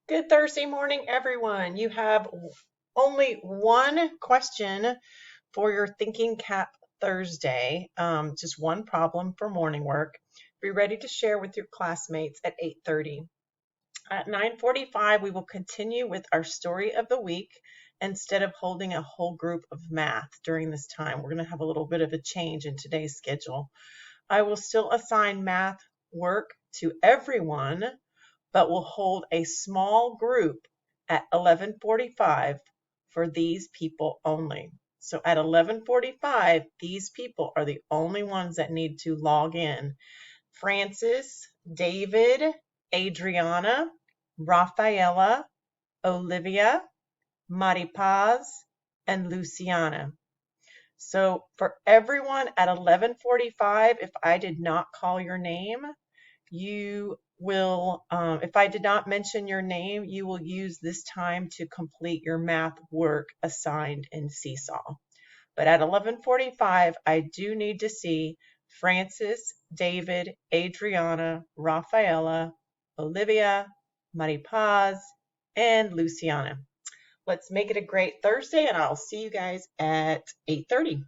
Good Thursday morning, everyone. You have only one question for your Thinking Cap Thursday, just one problem for morning work. Be ready to share with your classmates at 8:30. At 9:45, we will continue with our story of the week instead of holding a whole group of math during this time. We're going to have a little bit of a change in today's schedule. I will still assign math work to everyone, but will hold a small group at 11:45 for these people only. So at 11:45, these people are the only ones that need to log in. Francis, David, Adriana, Rafaela, Olivia, Maripaz, and Luciana. So for everyone at 11:45, if I did not call your name, you will, if I did not mention your name, you will use this time to complete your math work assigned in Seesaw. But at 11:45, I do need to see Francis, David, Adriana, Rafaela, Olivia, Maripaz, and Luciana. Let's make it a great Thursday, and I'll see you guys at 8:30.